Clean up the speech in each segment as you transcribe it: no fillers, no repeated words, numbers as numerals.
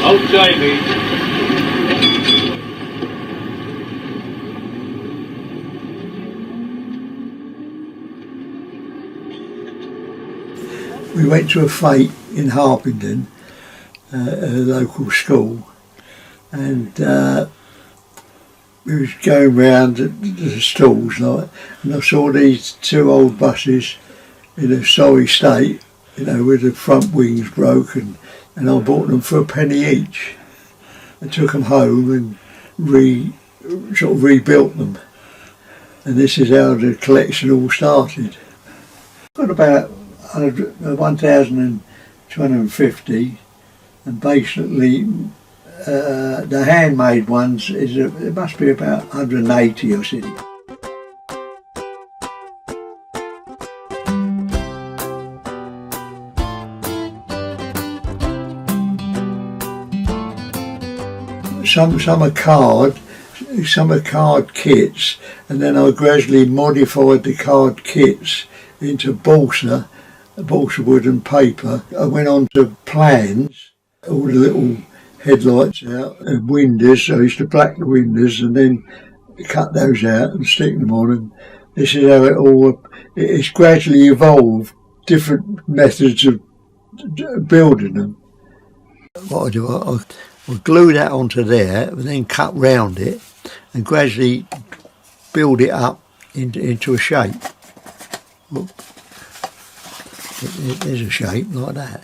Old Jamie. We went to a fete in Harpenden, at a local school, and we was going round the stalls, like, and I saw these two old buses in a sorry state, you know, with the front wings broken, and I bought them for a penny each. I took them home and sort of rebuilt them, and this is how the collection all started. Got about 1,250, and basically the handmade ones it must be about 180 or so. Some are card kits, and then I gradually modified the card kits into balsa wood and paper. I went on to plans, all the little headlights out and windows. I used to black the windows and then cut those out and stick them on, and this is how it's gradually evolved, different methods of building them. What I do, I glue that onto there and then cut round it and gradually build it up into a shape. Look, there's a shape like that.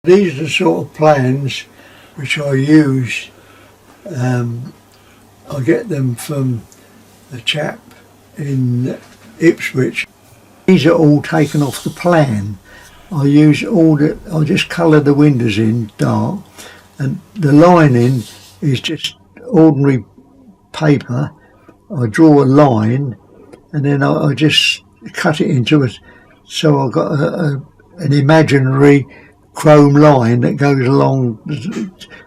These are the sort of plans which I use. I get them from a chap in Ipswich. These are all taken off the plan. I just colour the windows in dark, and the lining is just ordinary paper. I draw a line and then I just cut it into it, so I've got an imaginary chrome line that goes along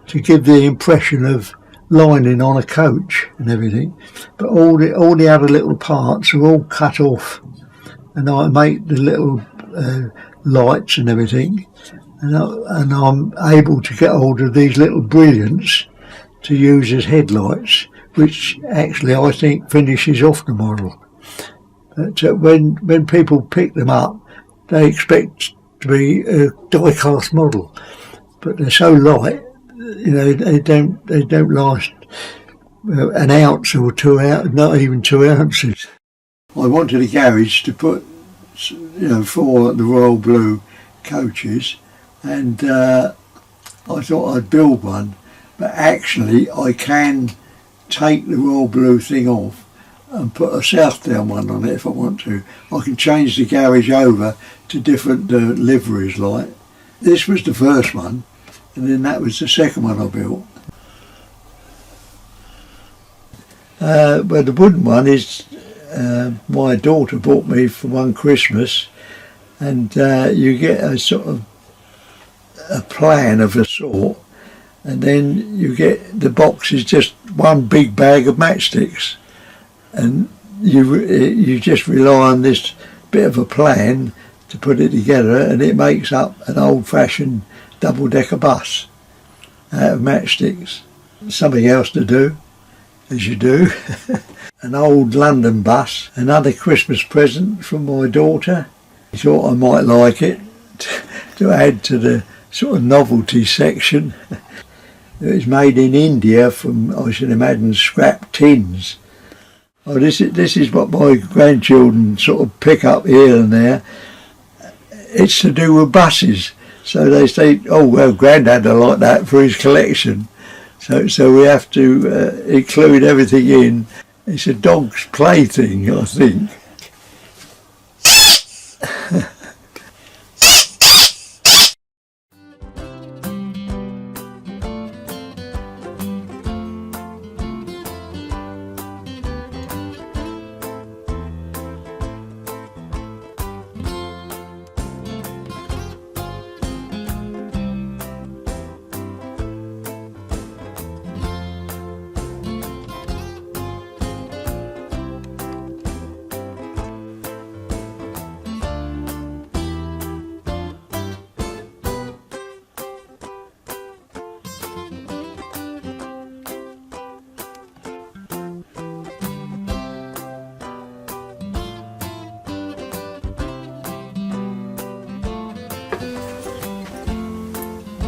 to give the impression of lining on a coach and everything. But all the other little parts are all cut off, and I make the little lights and everything, and I'm able to get hold of these little brilliants to use as headlights, which actually I think finishes off the model. But when people pick them up, they expect to be a die-cast model, but they're so light, you know, they don't last an ounce or 2 ounces, not even 2 ounces. I wanted a garage to put, you know, for the Royal Blue coaches, and I thought I'd build one, but actually I can take the Royal Blue thing off and put a Southdown one on it if I want to. I can change the garage over to different liveries like. This was the first one, and then that was the second one I built. But the wooden one is my daughter bought me for one Christmas, and you get a sort of a plan of a sort, and then you get the box is just one big bag of matchsticks, and you just rely on this bit of a plan to put it together, and it makes up an old-fashioned double-decker bus out of matchsticks. Something else to do, as you do. An old London bus, another Christmas present from my daughter. I thought I might like it to add to the sort of novelty section. It was made in India from, I should imagine, scrap tins. Oh, this is what my grandchildren sort of pick up here and there. It's to do with buses. So they say, oh well, Grandad will like that for his collection. So we have to include everything in. It's a dog's plaything, I think.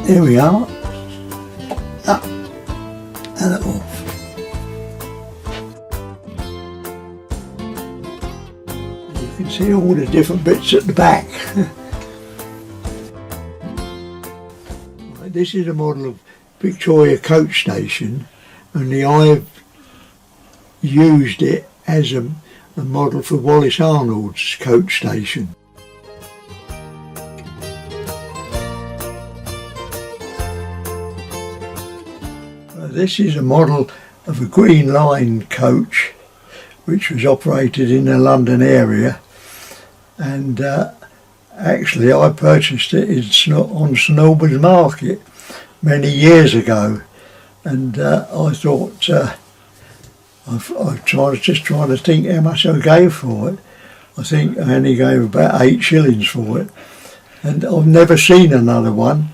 Here we are, up and off. You can see all the different bits at the back. This is a model of Victoria coach station, only I've used it as a model for Wallace Arnold's coach station. This is a model of a Green Line coach which was operated in the London area, and actually I purchased it on St Albans Market many years ago, and I thought, I'm just trying to think how much I gave for it. I think I only gave about 8 shillings for it, and I've never seen another one.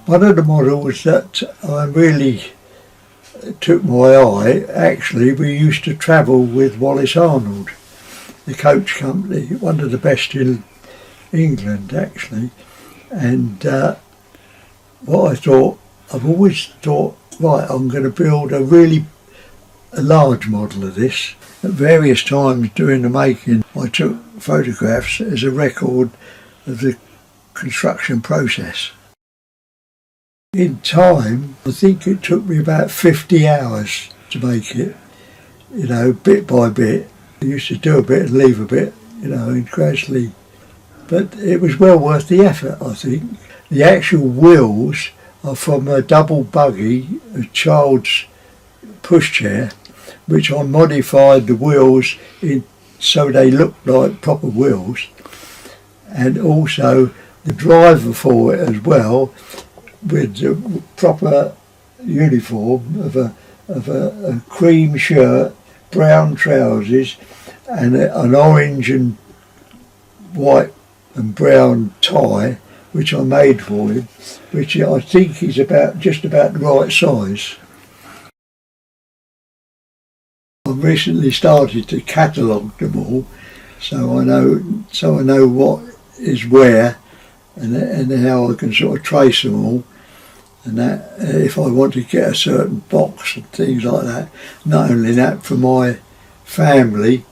One of the models that I really took my eye, actually, we used to travel with Wallace Arnold, the coach company, one of the best in England actually, and what I thought, I've always thought, right, I'm going to build a large model of this. At various times during the making I took photographs as a record of the construction process. In time, I think it took me about 50 hours to make it, you know, bit by bit. I used to do a bit and leave a bit, you know, and gradually, but it was well worth the effort, I think. The actual wheels are from a double buggy, a child's pushchair, which I modified the wheels so they looked like proper wheels, and also the driver for it as well, with the proper uniform of a cream shirt, brown trousers, and an orange and white and brown tie, which I made for him, which I think is just about the right size. I've recently started to catalogue them all, so I know what is where, and how I can sort of trace them all. And that if I want to get a certain box and things like that, not only that for my family,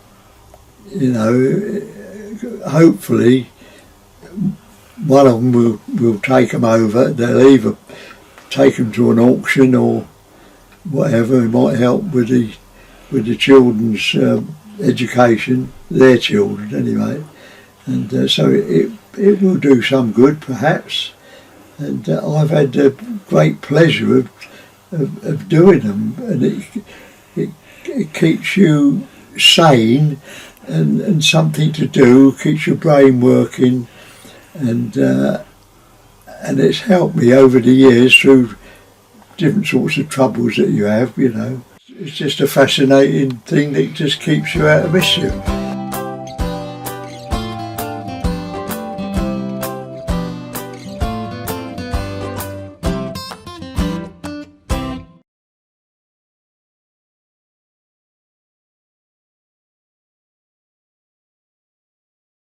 you know, hopefully one of them will take them over. They'll either take them to an auction or whatever. It might help with the children's education, their children anyway, and so it will do some good perhaps. And I've had the great pleasure of doing them, and it keeps you sane and something to do, keeps your brain working, and it's helped me over the years through different sorts of troubles that you have, you know. It's just a fascinating thing that just keeps you out of mischief.